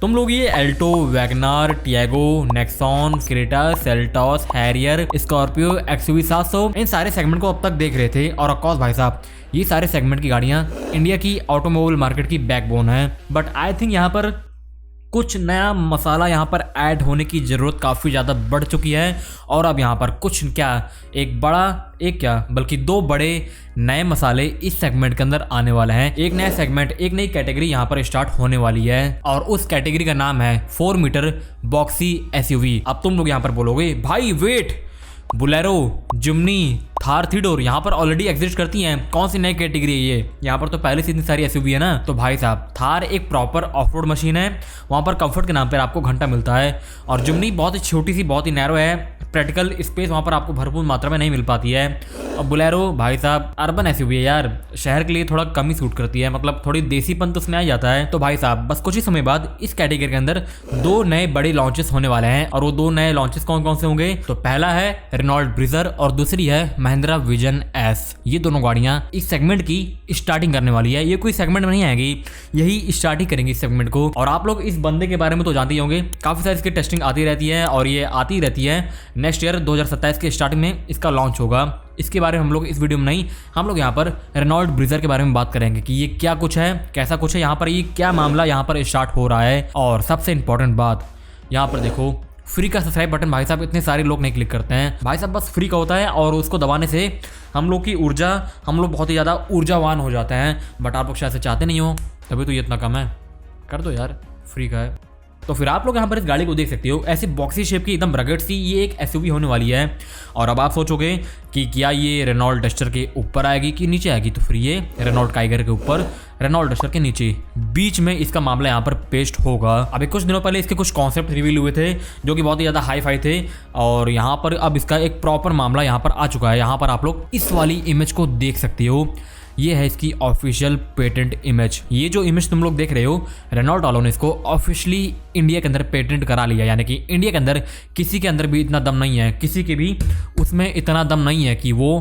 तुम लोग ये Alto, WagonR, Tiago, Nexon, Creta, Seltos, Harrier, Scorpio, XUV 700 इन सारे सेगमेंट को अब तक देख रहे थे। और ऑफकोर्स भाई साहब ये सारे सेगमेंट की गाड़ियां इंडिया की ऑटोमोबाइल मार्केट की बैकबोन है। बट आई थिंक यहाँ पर कुछ नया मसाला यहाँ पर ऐड होने की ज़रूरत काफ़ी ज़्यादा बढ़ चुकी है। और अब यहाँ पर कुछ क्या एक क्या बल्कि दो बड़े नए मसाले इस सेगमेंट के अंदर आने वाले हैं। एक नया सेगमेंट, एक नई कैटेगरी यहाँ पर स्टार्ट होने वाली है और उस कैटेगरी का नाम है 4 मीटर बॉक्सी एसयूवी। अब तुम लोग यहाँ पर बोलोगे भाई wait, Bolero, Jimny, Thar, three door यहाँ पर ऑलरेडी एग्जिस्ट करती हैं, कौन सी नई कैटेगरी है ये? यहाँ पर तो पहले से इतनी सारी एसयूवी है ना। तो भाई साहब थार एक प्रॉपर ऑफ रोड मशीन है, वहाँ पर कंफर्ट के नाम पर आपको घंटा मिलता है। और जिम्नी बहुत ही छोटी सी, बहुत ही नैरो है, प्रैक्टिकल स्पेस वहाँ पर आपको भरपूर मात्रा में नहीं मिल पाती है। और बुलेरो भाई साहब अर्बन एसयूवी है यार, शहर के लिए थोड़ा कम ही सूट करती है, मतलब थोड़ी देसीपन तो उसमें आ जाता है। तो भाई साहब बस कुछ ही समय बाद इस कैटेगरी के अंदर दो नए बड़े लॉन्चेस होने वाले हैं। और वो दो नए लॉन्चेस कौन कौन से होंगे? तो पहला है रेनॉल्ट ब्रिजर और दूसरी है महिंद्रा विजन एस। ये दोनों गाड़ियां इस सेगमेंट की स्टार्टिंग करने वाली है। ये कोई सेगमेंट में नहीं आएगी, यही स्टार्ट ही करेंगे इस सेगमेंट को। और आप लोग इस बंदे के बारे में तो जानते ही होंगे, काफी सारी इसकी टेस्टिंग आती रहती है और ये आती रहती है। नेक्स्ट ईयर 2027 के स्टार्टिंग में इसका लॉन्च होगा। इसके बारे में हम लोग इस वीडियो में नहीं, हम लोग यहाँ पर रेनॉल्ट ब्रिजर के बारे में बात करेंगे कि ये क्या कुछ है, कैसा कुछ है, यहाँ पर ये क्या मामला यहाँ पर स्टार्ट हो रहा है। और सबसे इंपॉर्टेंट बात यहाँ पर देखो, फ्री का सब्सक्राइब बटन भाई साहब इतने सारे लोग नहीं क्लिक करते हैं भाई साहब, बस फ्री का होता है और उसको दबाने से हम लोग की ऊर्जा, हम लोग बहुत ही ज़्यादा ऊर्जावान हो जाते हैं। बट आप लोग शायद से चाहते नहीं हो, तभी तो ये इतना कम है। कर दो यार, फ्री का है। तो फिर आप लोग यहाँ पर इस गाड़ी को देख सकते हो, ऐसी बॉक्सी शेप की एकदम रगड़ सी ये एक एसयूवी होने वाली है। और अब आप सोचोगे कि क्या ये रेनॉल्ट डस्टर के ऊपर आएगी कि नीचे आएगी? तो फिर ये रेनॉल्ट काइगर के ऊपर, रेनॉल्ट डस्टर के नीचे, बीच में इसका मामला यहाँ पर पेस्ट होगा। अभी कुछ दिनों पहले इसके कुछ कॉन्सेप्ट रिवील हुए थे जो कि बहुत ही ज़्यादा हाई फाई थे और यहाँ पर अब इसका एक प्रॉपर मामला यहाँ पर आ चुका है। यहाँ पर आप लोग इस वाली इमेज को देख सकते हो, ये है इसकी ऑफिशियल पेटेंट इमेज। ये जो इमेज तुम लोग देख रहे हो, रेनॉल्ट वालों ने इसको ऑफिशियली इंडिया के अंदर पेटेंट करा लिया। यानी कि इंडिया के अंदर किसी के अंदर भी इतना दम नहीं है, किसी के भी उसमें इतना दम नहीं है कि वो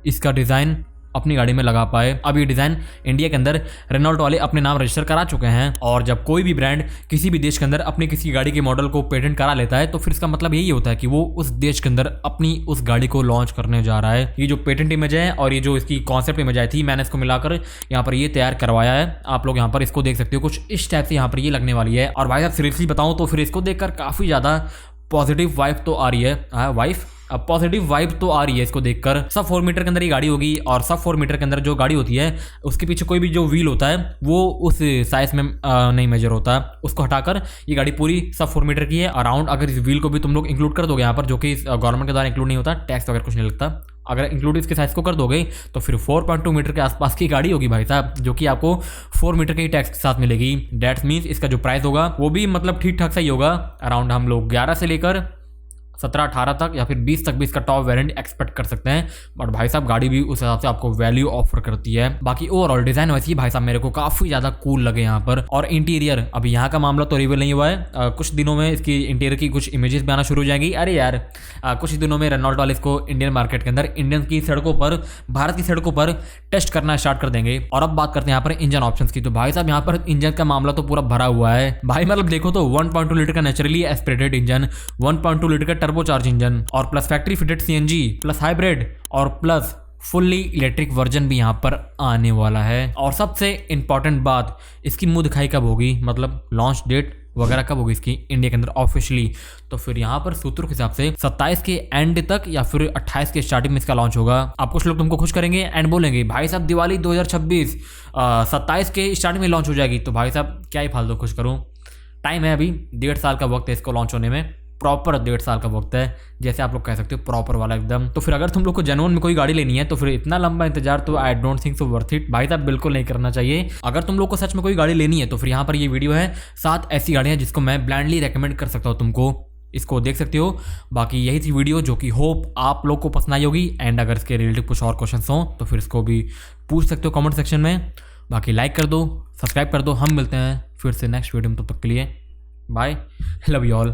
इसका डिज़ाइन अपनी गाड़ी में लगा पाए। अब ये डिज़ाइन इंडिया के अंदर रेनॉल्ट वाले अपने नाम रजिस्टर करा चुके हैं। और जब कोई भी ब्रांड किसी भी देश के अंदर अपनी किसी गाड़ी के मॉडल को पेटेंट करा लेता है तो फिर इसका मतलब यही होता है कि वो उस देश के अंदर अपनी उस गाड़ी को लॉन्च करने जा रहा है। ये जो पेटेंट इमेज है और ये जो इसकी कॉन्सेप्ट इमेज आई थी, मैंने इसको मिलाकर यहाँ पर ये तैयार करवाया है। आप लोग यहाँ पर इसको देख सकते हो, कुछ इस टाइप से यहाँ पर ये लगने वाली है। और भाई साहब सीरियसली बताऊँ तो फिर इसको देखकर काफ़ी ज़्यादा पॉजिटिव वाइब तो आ रही है। अब पॉजिटिव वाइब तो आ रही है इसको देखकर। सब 4 मीटर के अंदर ये गाड़ी होगी और सब 4 मीटर के अंदर जो गाड़ी होती है उसके पीछे कोई भी जो व्हील होता है वो उस साइज में नहीं मेजर होता, उसको हटाकर ये गाड़ी पूरी सब 4 मीटर की है। अराउंड अगर इस व्हील को भी तुम लोग इंक्लूड कर दोगे यहाँ पर, जो कि गवर्नमेंट के द्वारा इंक्लूड नहीं होता, टैक्स वगैरह कुछ नहीं लगता, अगर इंक्लूड इसके साइज को कर दोगे तो फिर 4.2 मीटर के आसपास की गाड़ी होगी भाई साहब, जो कि आपको 4 मीटर के ही टैक्स के साथ मिलेगी। डेट्स मीन्स इसका जो प्राइस होगा वो भी मतलब ठीक ठाक सही होगा। अराउंड हम लोग 11 से लेकर 17-18 तक या फिर 20 तक भी इसका टॉप वेरिएंट एक्सपेक्ट कर सकते हैं। बट भाई साहब गाड़ी भी उस हिसाब से आपको वैल्यू ऑफर करती है। बाकी ओवरऑल डिजाइन वैसे ही भाई साहब मेरे को काफी ज्यादा कूल लगे यहाँ पर। और इंटीरियर, अभी यहाँ का मामला तो रिवील नहीं हुआ है, कुछ दिनों में इसकी इंटीरियर की कुछ इमेजेस भी आना शुरू हो जाएंगी। अरे यार कुछ ही दिनों में रेनॉल्ट वाले इसको इंडियन मार्केट के अंदर, इंडियन की सड़कों पर, भारत की सड़कों पर टेस्ट करना स्टार्ट कर देंगे। और अब बात करते हैं यहाँ पर इंजन ऑप्शंस की। तो भाई साहब यहाँ पर इंजन का मामला तो पूरा भरा हुआ है भाई, मतलब देखो तो 1.2 लीटर का नेचुरली एस्पिरेटेड इंजन, 1.2 लीटर का टर्बोचार्ज इंजन और plus factory fitted CNG plus hybrid और प्लस फुल्ली इलेक्ट्रिक वर्जन भी यहाँ पर आने वाला है। और सबसे इंपॉर्टेंट बात, इसकी मुंह दिखाई कब होगी, मतलब लॉन्च डेट वगैरह कब होगी इसकी इंडिया के अंदर ऑफिशियली? तो फिर यहाँ पर सूत्रों के हिसाब से 27 के एंड तक या फिर 28 के स्टार्टिंग में इसका लॉन्च होगा। आप कुछ लोग तुमको खुश करेंगे एंड बोलेंगे भाई साहब दिवाली 2026 27 के स्टार्टिंग में लॉन्च हो जाएगी। तो भाई साहब क्या ही फालतू खुश करूँ, टाइम है, अभी 1.5 साल का वक्त है इसको लॉन्च होने में, प्रॉपर 1.5 साल का वक्त है, जैसे आप लोग कह सकते हो प्रॉपर वाला एकदम। तो फिर अगर तुम लोग को जेन्युइन में कोई गाड़ी लेनी है तो फिर इतना लंबा इंतजार तो I don't think so worth it भाई साहब, बिल्कुल नहीं करना चाहिए। अगर तुम लोग को सच में कोई गाड़ी लेनी है तो फिर यहाँ पर ये वीडियो है 7 ऐसी गाड़ियाँ जिसको मैं ब्लाइंडली रेकमेंड कर सकता हूँ तुमको, इसको देख सकते हो। बाकी यही थी वीडियो जो कि होप आप लोग को पसंद आई होगी। एंड अगर इसके रिलेटेड कुछ और क्वेश्चन हो तो फिर इसको भी पूछ सकते हो कमेंट सेक्शन में। बाकी लाइक कर दो, सब्सक्राइब कर दो। हम मिलते हैं फिर से नेक्स्ट वीडियो में, तब तक के लिए बाय, लव यू ऑल।